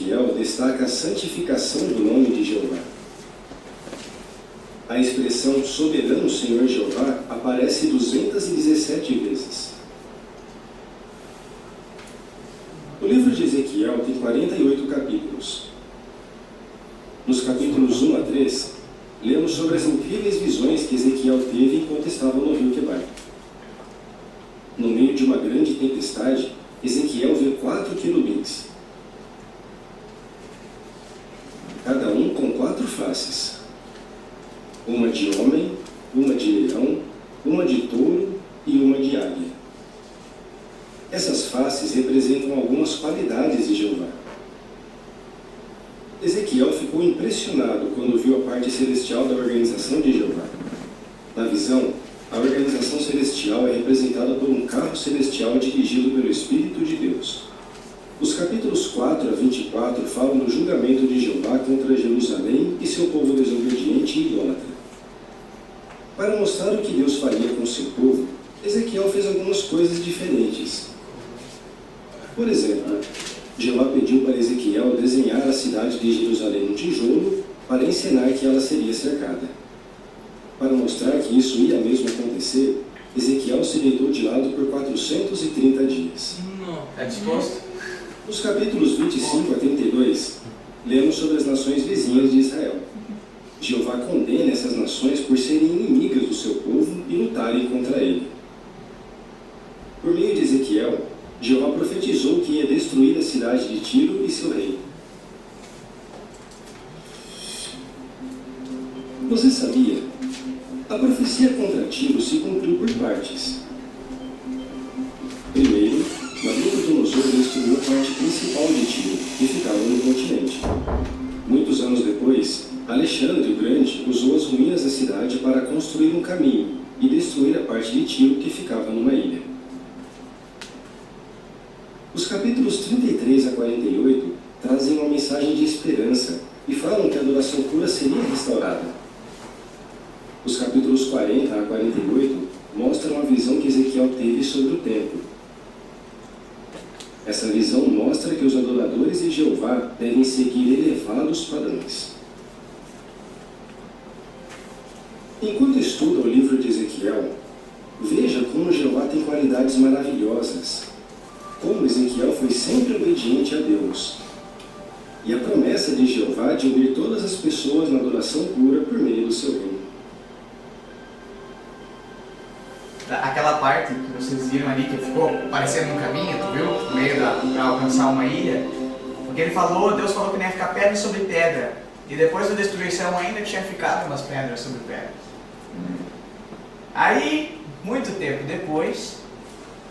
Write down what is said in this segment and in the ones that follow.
Ezequiel destaca a santificação do nome de Jeová. A expressão soberano Senhor Jeová aparece 217 vezes. O livro de Ezequiel tem 48 capítulos. Nos capítulos 1 a 3, lemos sobre as incríveis visões que Ezequiel teve enquanto estava no rio Quebar. No meio de uma grande tempestade, Ezequiel vê 4 querubins, cada um com 4 faces. Uma de homem, uma de leão, uma de touro e uma de águia. Essas faces representam algumas qualidades de Jeová. Ezequiel ficou impressionado quando viu a parte celestial da organização de Jeová. Na visão, a organização celestial é representada por um carro celestial dirigido pelo Espírito de Deus. Os capítulos 4 a 24 falam do julgamento de Jeová contra Jerusalém e seu povo desobediente e idólatra. Para mostrar o que Deus faria com seu povo, Ezequiel fez algumas coisas diferentes. Por exemplo, Jeová pediu para Ezequiel desenhar a cidade de Jerusalém no tijolo para ensinar que ela seria cercada. Para mostrar que isso ia mesmo acontecer, Ezequiel se deitou de lado por 430 dias. Está disposto? Nos capítulos 25 a 32, lemos sobre as nações vizinhas de Israel. Jeová condena essas nações por serem inimigas do seu povo e lutarem contra ele. Por meio de Ezequiel, Jeová profetizou que ia destruir a cidade de Tiro e seu rei. Você sabia? A profecia contra Tiro se cumpriu por partes. Primeiro, Nabucodonosor destruiu a parte principal de Tiro, que ficava no continente. Muitos anos depois, Alexandre o Grande usou as ruínas da cidade para construir um caminho e destruir a parte de Tiro que ficava numa ilha. Os capítulos 33 a 48 trazem uma mensagem de esperança e falam que a adoração pura seria restaurada. Os capítulos 40 a 48 mostram a visão que Ezequiel teve sobre o templo. Essa visão mostra que os adoradores de Jeová devem seguir elevados padrões. Enquanto estuda o livro de Ezequiel, veja como Jeová tem qualidades maravilhosas, como Ezequiel foi sempre obediente a Deus, e a promessa de Jeová de unir todas as pessoas na adoração pura por meio do seu reino. Aquela parte que vocês viram ali, que ficou parecendo um caminho, tu viu? No meio para alcançar uma ilha. Porque ele falou, Deus falou que não ia ficar pedra sobre pedra. E depois da destruição ainda tinha ficado umas pedras sobre pedras. Aí, muito tempo depois,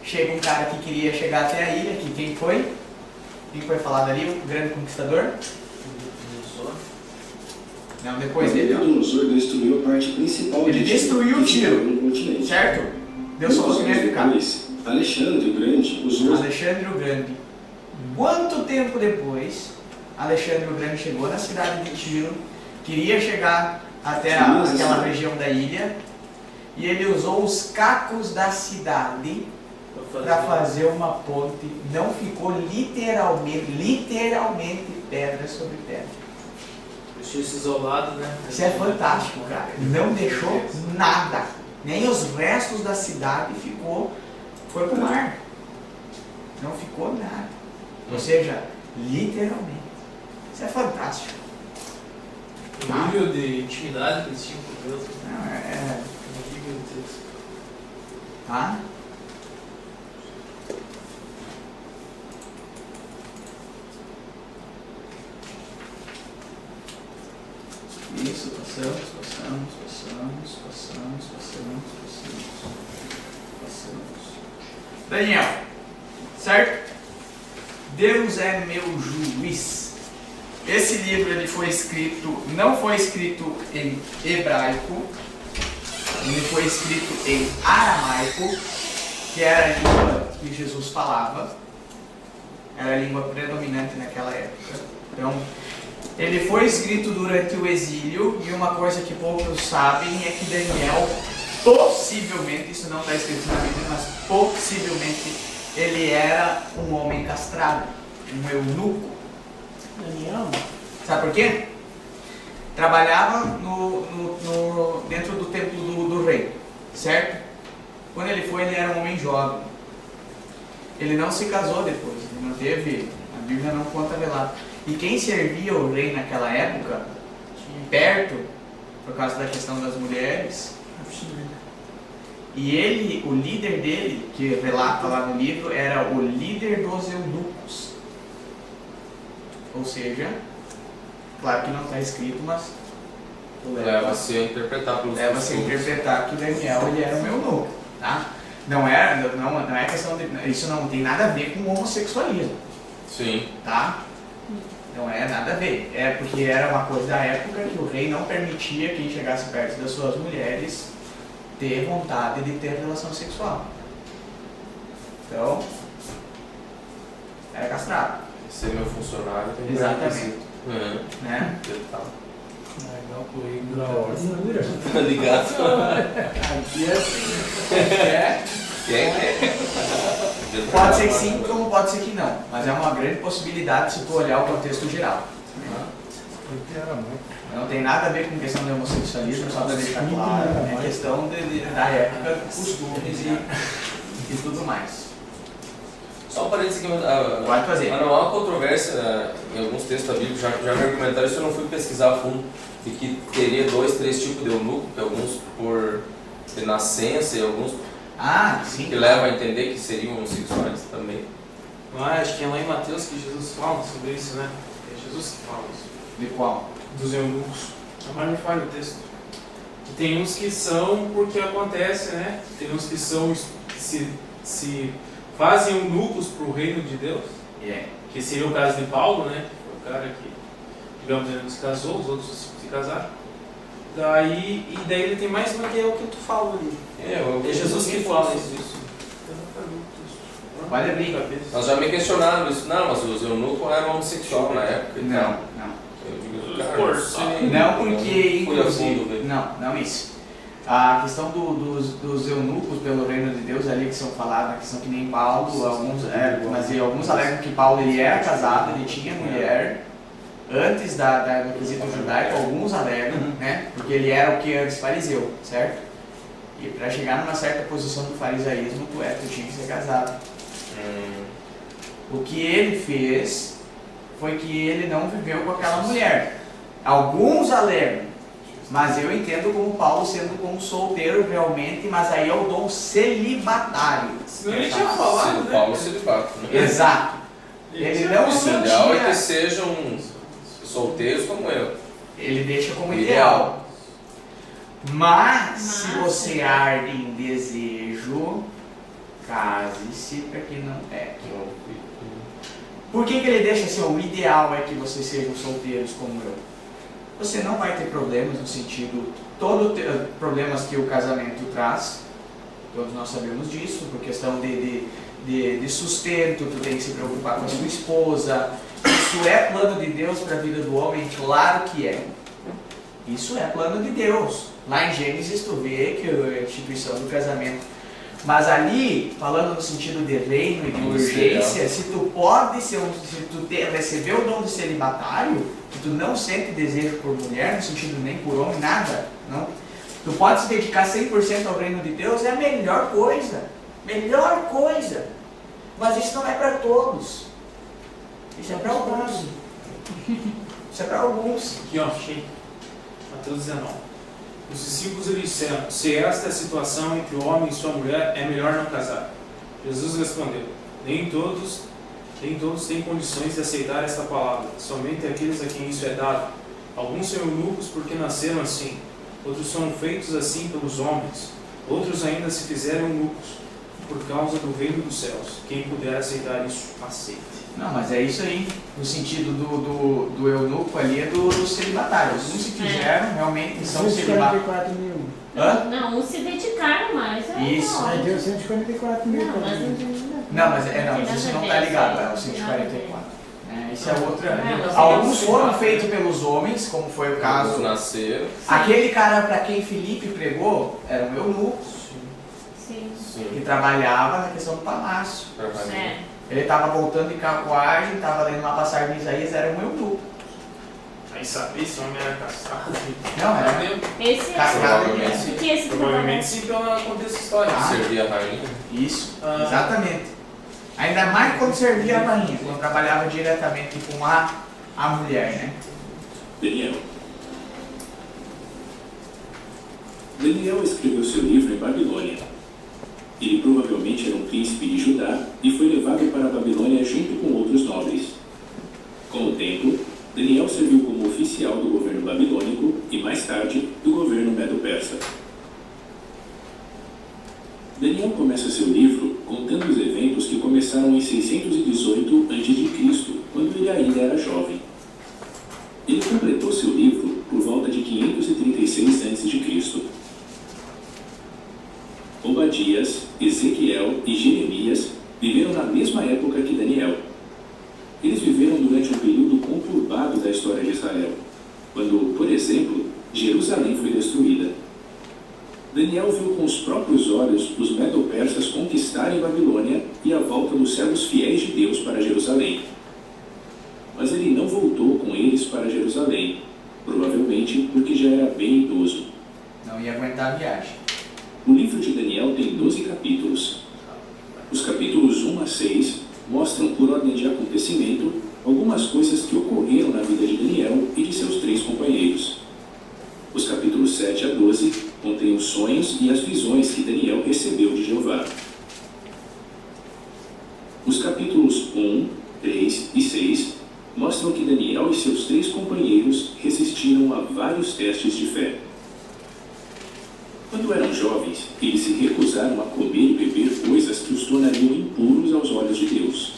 chega um cara que queria chegar até a ilha, que quem foi? Quem foi falado ali? O grande conquistador? Não, depois dele. Nabucodonosor destruiu a parte principal ele de destruiu o Tiro, no continente. certo? Deus falou que não ia ficar. Alexandre o Grande usou... Alexandre o Grande. Quanto tempo depois, Alexandre o Grande chegou na cidade de Tiro, queria chegar até aquela região da ilha, e ele usou os cacos da cidade para fazer uma ponte. Não ficou literalmente pedra sobre pedra. Deixou isso isolado, né? Isso é fantástico, cara. Não deixou nada. Nem os restos da cidade foi pro mar. Não ficou nada. Ou seja, literalmente. Isso é fantástico. O nível de intimidade que eles tinham com Deus. Não, é gigantesco. Tá? Isso, passamos. Daniel, certo? Deus é meu juiz. Esse livro ele não foi escrito em hebraico, ele foi escrito em aramaico, que era a língua que Jesus falava, era a língua predominante naquela época. Então, ele foi escrito durante o exílio, e uma coisa que poucos sabem é que Daniel, possivelmente, isso não está escrito na Bíblia, mas possivelmente ele era um homem castrado, um eunuco. Daniel? Sabe por quê? Trabalhava dentro do templo do rei, certo? Quando ele era um homem jovem. Ele não se casou depois, ele não teve, a Bíblia não conta relato. E quem servia o rei naquela época, perto, por causa da questão das mulheres, e ele, o líder dele, que relata lá no livro, era o líder dos eunucos. Ou seja, claro que não está escrito, mas leva-se a interpretar pelos leva-se a interpretar que Daniel ele era um eunuco, tá? Não é questão de, isso não tem nada a ver com homossexualismo. Sim. Tá? Não é nada a ver. É porque era uma coisa da época que o rei não permitia quem chegasse perto das suas mulheres ter vontade de ter relação sexual. Então, era castrado. Ser meu funcionário tem Exatamente. Né? Legal, coelho da hora. Tá ligado? Aqui é assim. Pode ser que sim, como pode ser que não. Mas é uma grande possibilidade se tu olhar o contexto geral. Não tem nada a ver com questão de homossexualismo, só para deixar claro. É questão da época, costumes e tudo mais. Só um parênteses aqui, Pode fazer. mas não há controvérsia em alguns textos da Bíblia, já me argumentaram isso, eu não fui pesquisar a fundo, de que teria 2, 3 tipos de eunuco, que alguns por nascença e alguns Sim. que levam a entender que seriam homossexuais também. Acho que é lá em Mateus que Jesus fala sobre isso, né? É Jesus que fala isso. De qual? Dos eunucos. Mas me falha o texto. Que tem uns que são porque acontece, né? Tem uns que são se fazem eunucos para o reino de Deus. Que seria o caso de Paulo, né? Que foi o cara que, digamos, ele não se casou, os outros se casaram. Daí ele tem mais uma que é o que tu falou ali. É Jesus que fala isso. Pode abrir. Nós já me questionaram isso, não, mas os eunucos eram homossexuais na época. Não. Eu digo, cara, Não, porque fui a fundo, inclusive. Não isso. A questão dos eunucos pelo reino de Deus ali que são falados, que são que nem Paulo, mas alguns alegam que Paulo ele era casado, ele tinha mulher antes do quesito judaico, alguns alegam, né? Porque ele era o que antes fariseu, certo? E para chegar numa certa posição do farisaísmo, tu tinha que ser casado. O que ele fez foi que ele não viveu com aquela mulher. Alguns alegam, mas eu entendo como Paulo sendo como solteiro realmente, mas aí é o dom celibatário. Senão ele tinha falado, né? Paulo celibato, né? Exato. Ele não O ideal é que sentia. sejam solteiros como eu. Ele deixa como ideal. Mas se você arde em desejo, case-se para que não peque. Por que ele deixa assim? O ideal é que vocês sejam solteiros como eu. Você não vai ter problemas no sentido, problemas que o casamento traz, todos nós sabemos disso, por questão de sustento, tu tem que se preocupar com a sua esposa. Isso é plano de Deus para a vida do homem? Claro que é. Isso é plano de Deus. Lá em Gênesis tu vê que a instituição do casamento. Mas ali, falando no sentido de reino e de urgência, se tu receber o dom de celibatário, que tu não sente desejo por mulher, no sentido nem por homem, nada, não? Tu pode se dedicar 100% ao reino de Deus, é a melhor coisa. Melhor coisa. Mas isso não é para todos. Isso é para alguns. Isso é para alguns. Aqui, ó, achei. Mateus 19. Os discípulos lhe disseram: se esta é a situação entre o homem e sua mulher, é melhor não casar. Jesus respondeu: nem todos têm condições de aceitar esta palavra, somente aqueles a quem isso é dado. Alguns são eunucos porque nasceram assim, outros são feitos assim pelos homens, outros ainda se fizeram eunucos por causa do reino dos céus. Quem puder aceitar isso, aceite. Não, mas é isso aí. No sentido do eunuco ali é do celibatário. Uns se fizeram, realmente são celibatários. 144 mil. Não, uns se dedicaram mais. Isso. Aí deu 144 mil. Não, mas isso não está ligado ao 144. Isso é outra. Não, Alguns foram feitos pelos homens, como foi o caso. Nasceram. Aquele cara para quem Filipe pregou era um eunuco, Sim. que trabalhava na questão do palácio. Ele estava voltando de carruagem, estava lendo uma passagem de Isaías, era um eunuco. Aí saber se o homem era castrado. Não, era Esse castrado. Provavelmente. que esse Provavelmente sim, pelo contexto histórico. Ah. Servia a rainha. Isso, Ah. exatamente. Ainda mais quando servia a rainha, quando trabalhava diretamente com a mulher, né? Daniel escreveu seu livro em Babilônia. Ele provavelmente era um príncipe de Judá e foi levado para a Babilônia junto com outros nobres. Com o tempo, Daniel serviu como oficial do governo babilônico e, mais tarde, do governo medo-persa. Daniel começa seu livro contando os eventos que começaram em 618 a.C., quando ele ainda era jovem. Ele completou seu livro por volta de 536 a.C. Obadias, Ezequiel e Jeremias viveram na mesma época que Daniel. Eles viveram durante um período conturbado da história de Israel, quando, por exemplo, Jerusalém foi destruída. Daniel viu com os próprios olhos os medo-persas conquistarem Babilônia e a volta dos servos fiéis de Deus para Jerusalém. Mas ele não voltou com eles para Jerusalém, provavelmente porque já era bem idoso. Não ia aguentar a viagem. O livro de Daniel tem 12 capítulos. Os capítulos 1 a 6 mostram, por ordem de acontecimento, algumas coisas que ocorreram na vida de Daniel e de seus 3 companheiros. Os capítulos 7 a 12 contêm os sonhos e as visões que Daniel recebeu de Jeová. Os capítulos 1, 3 e 6 mostram que Daniel e seus 3 companheiros resistiram a vários testes de fé. Quando eram jovens, eles se recusaram a comer e beber coisas que os tornariam impuros aos olhos de Deus.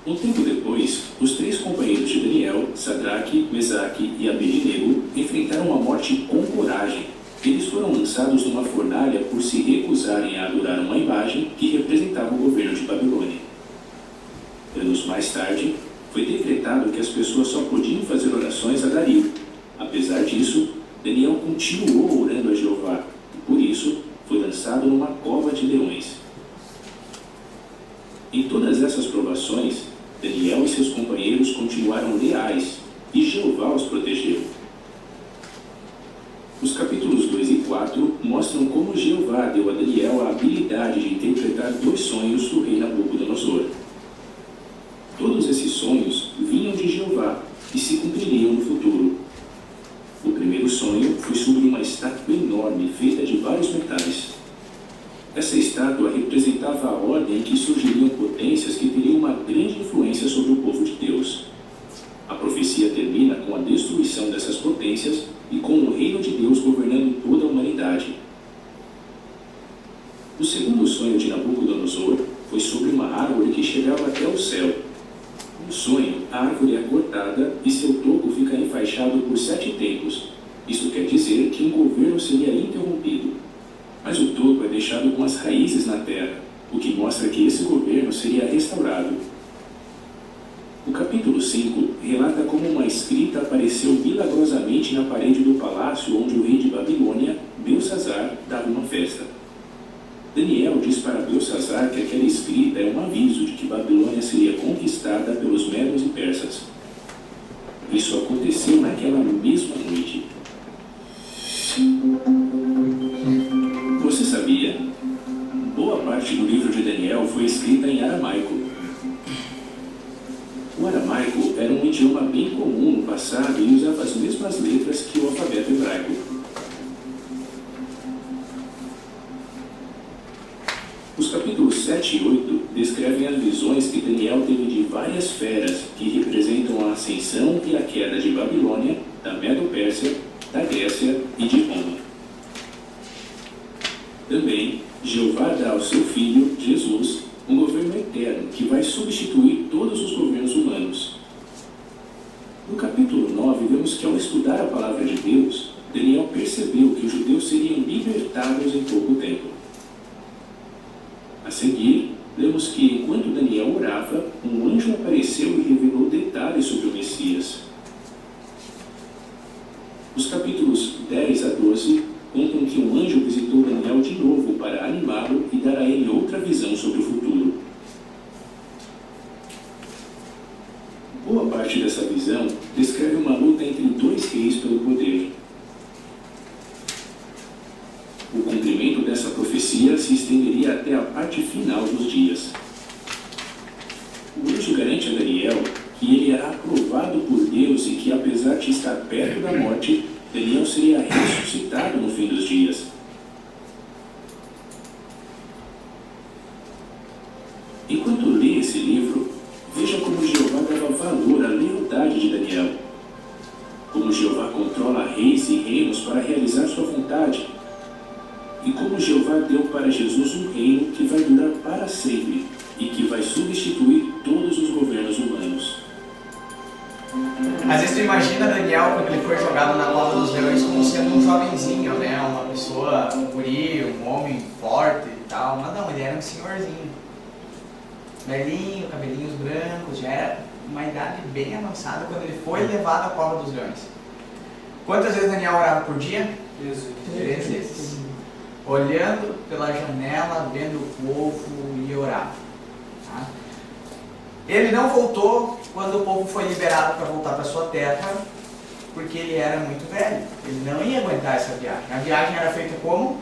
Um tempo depois, os 3 companheiros de Daniel, Sadraque, Mesaque e Abednego, enfrentaram a morte com coragem. Eles foram lançados numa fornalha por se recusarem a adorar uma imagem que representava o governo de Babilônia. Anos mais tarde, foi decretado que as pessoas só podiam fazer orações a Dario. Apesar disso, Daniel continuou orando a Jeová. Por isso, foi lançado numa cova de leões. Em todas essas provações, Daniel e seus companheiros continuaram leais e Jeová os protegeu. Os capítulos 2 e 4 mostram como Jeová deu a Daniel a habilidade de interpretar 2 sonhos do rei Nabucodonosor. Todos esses sonhos vinham de Jeová e se cumpririam no futuro. O primeiro sonho foi sobre uma estátua enorme feita de vários metais. Essa estátua representava a ordem em que surgiriam potências que teriam uma grande influência sobre o povo de Deus. A profecia termina com a destruição dessas potências e com o reino de Deus governando toda a humanidade. O segundo sonho de Nabucodonosor foi sobre uma árvore que chegava até o céu. No sonho, a árvore é cortada e seu toco fica enfaixado por 7 tempos. Isso quer dizer que um governo seria interrompido. Mas o toco é deixado com as raízes na terra, o que mostra que esse governo seria restaurado. O capítulo 5 relata como uma escrita apareceu milagrosamente na parede do palácio onde o rei de Babilônia, Belsazar, dava uma festa. Daniel diz para Belsazar que aquela escrita é um aviso de que Babilônia seria conquistada pelos medos e persas. Isso aconteceu naquela mesma noite. Você sabia? Boa parte do livro de Daniel foi escrita em aramaico. O aramaico era um idioma bem comum no passado e usava as mesmas letras que o alfabeto hebraico. Os capítulos 7 e 8 descrevem as visões que Daniel teve de várias feras que representam a ascensão e a queda de Babilônia, da Medo-Pérsia, da Grécia e de Roma. Também, Jeová dá ao seu Filho, Jesus, um governo eterno que vai substituir todos os governos humanos. No capítulo 9, vemos que ao estudar a palavra de Deus, Daniel percebeu que os judeus seriam libertados em pouco tempo. A seguir, lemos que enquanto Daniel orava, um anjo apareceu e revelou detalhes sobre o Messias. Os capítulos 10 a 12 contam que um anjo visitou Daniel de novo para animá-lo e dar a ele outra visão sobre o futuro. aprovado por Deus e que, apesar de estar perto da morte, Daniel seria ressuscitado no fim dos dias. Enquanto lê esse livro, veja como Jeová dava valor à lealdade de Daniel. Como Jeová controla reis e reinos para realizar sua vontade. E como Jeová deu para Jesus um reino que vai durar para sempre e que vai substituir todos os governos humanos. Às vezes tu imagina Daniel quando ele foi jogado na cova dos leões como sendo um jovenzinho, né? Uma pessoa, um guri, um homem forte e tal. Mas não, ele era um senhorzinho. Velhinho, cabelinhos brancos, já era uma idade bem avançada quando ele foi levado à cova dos leões. Quantas vezes Daniel orava por dia? 3 vezes. Olhando pela janela, vendo o povo e orava. Tá? Ele não voltou quando o povo foi liberado para voltar para sua terra, porque ele era muito velho. Ele não ia aguentar essa viagem. A viagem era feita como?